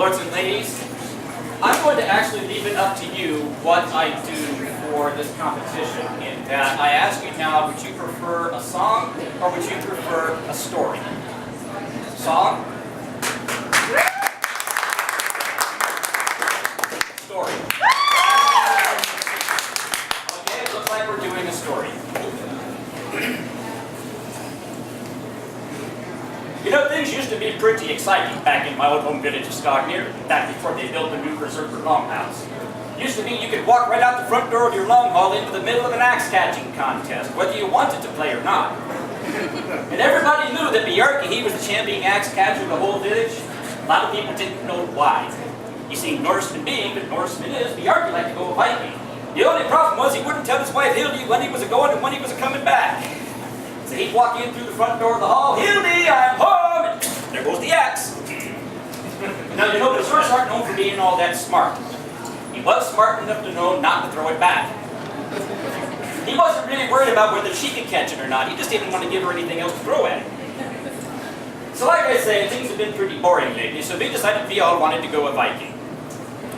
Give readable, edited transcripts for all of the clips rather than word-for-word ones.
lords and ladies, I'm going to actually leave it up to you what I do for this competition. In that I ask you now, would you prefer a song or would you prefer a story? Song? Story. Okay, it looks like we're doing a story. You know, things used to be pretty exciting back in my old home village of Skognear, back before they built the new Berserker longhouse. Used to be you could walk right out the front door of your long hall into the middle of an axe-catching contest, whether you wanted to play or not. And everybody knew that Bjarke, he was the champion axe-catcher of the whole village. A lot of people didn't know why. You see, Norseman being, but Norseman is, Bjarke liked to go a Viking. The only problem was he wouldn't tell his wife Hildy when he was a-going and when he was a-coming back. So he'd walk in through the front door of the hall, Hildy, I'm home! And there goes the axe. Now, you know, Berserkers aren't known for being all that smart. He was smart enough to know not to throw it back. He wasn't really worried about whether she could catch it or not. He just didn't want to give her anything else to throw at it. So like I say, things have been pretty boring lately, so we decided we all wanted to go a Viking.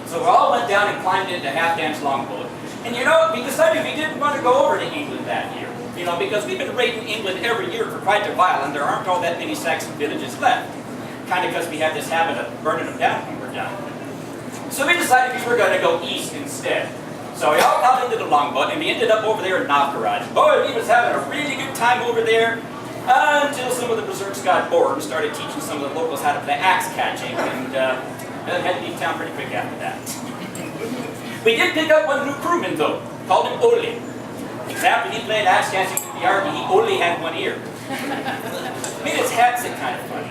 So we all went down and climbed into Halfdan's longboat. And you know, we decided we didn't want to go over to England that year. You know, because we've been raiding England every year for quite a while, and there aren't all that many Saxon villages left. Kind of because we had this habit of burning them down when we're done. So we decided we were going to go east instead. So we all got into the longboat, and we ended up over there in Novgorod. Boy, we was having a really good time over there, until some of the Berserks got bored and started teaching some of the locals how to play axe catching, and had to leave town pretty quick after that. We did pick up one new crewman, though, called him Ole. Example, he played axe catching with Bjarke, he only had one ear. I mean, his hat's kind of funny.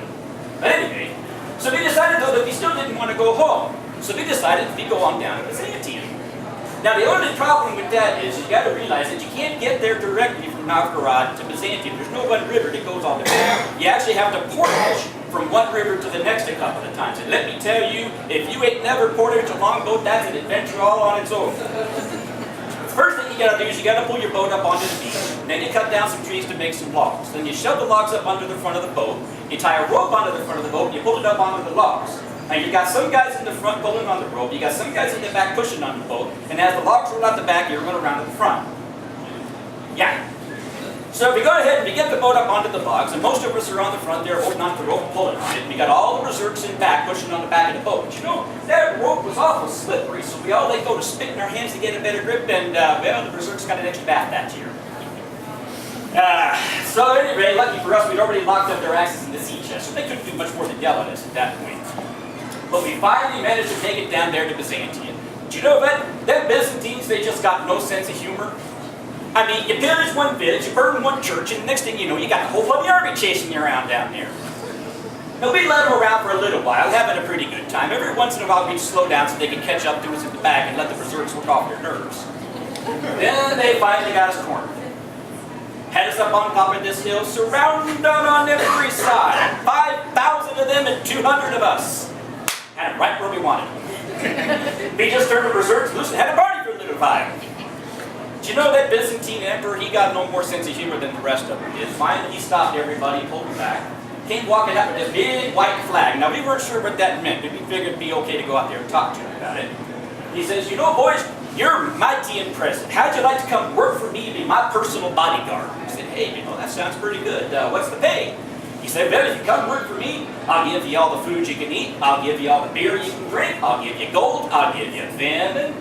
But anyway, so we decided though that we still didn't want to go home. So we decided we'd go on down to Byzantium. Now the only problem with that is you got to realize that you can't get there directly from Novgorod to Byzantium. There's no one river that goes all the way. You actually have to portage from one river to the next a couple of times. And let me tell you, if you ain't never portaged a longboat, that's an adventure all on its own. First thing you gotta do is you gotta pull your boat up onto the beach. And then you cut down some trees to make some logs. Then you shove the logs up under the front of the boat. You tie a rope onto the front of the boat and you pull it up onto the logs. And you got some guys in the front pulling on the rope. You got some guys in the back pushing on the boat. And as the logs roll out the back, you run around to the front. Yeah. So we go ahead and we get the boat up onto the logs, and most of us are on the front there holding onto the rope and pulling on it. And we got all the berserks in back pushing on the back of the boat. But you know, that rope was awful slippery, so we all let go to spit in our hands to get a better grip, and well, the berserks got an extra bath that year. So anyway, lucky for us, we'd already locked up their axes in the sea chest, so they couldn't do much more than yell at us at that point. But we finally managed to take it down there to Byzantium. But you know what? Them Byzantines, they just got no sense of humor. I mean, you pillage one village, you burn one church, and the next thing you know, you got the whole bloody army chasing you around down there. Now, we let them around for a little while, having a pretty good time. Every once in a while, we'd slow down so they could catch up to us at the back and let the berserks work off their nerves. Then they finally got us cornered. Had us up on top of this hill, surrounded on every side. 5,000 of them and 200 of us. Had them right where we wanted them. We just turned the berserks loose and had a party for a little while. You know that Byzantine emperor, he got no more sense of humor than the rest of them did. Finally, he stopped everybody, pulled them back, came walking out with a big white flag. Now, we weren't sure what that meant, but we figured it'd be okay to go out there and talk to him about it. He says, you know, boys, you're mighty impressive. How'd you like to come work for me to be my personal bodyguard? I said, hey, you know, that sounds pretty good. What's the pay? He said, well, if you come work for me, I'll give you all the food you can eat, I'll give you all the beer you can drink, I'll give you gold, I'll give you women.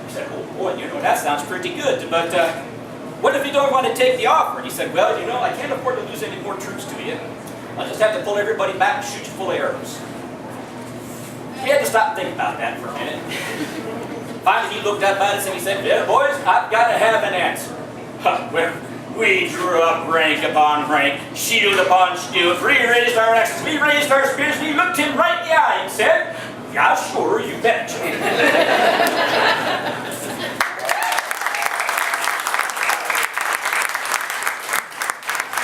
He said, oh boy, you know, that sounds pretty good, but what if you don't want to take the offer? And he said, well, you know, I can't afford to lose any more troops to you. I'll just have to pull everybody back and shoot you full of arrows. We had to stop and think about that for a minute. Finally, he looked up at us and he said, well, boys, I've got to have an answer. Well, we drew up rank upon rank, shield upon shield, we raised our axes, we raised our spears, we looked him right in the eye and said, yeah, sure, you bet.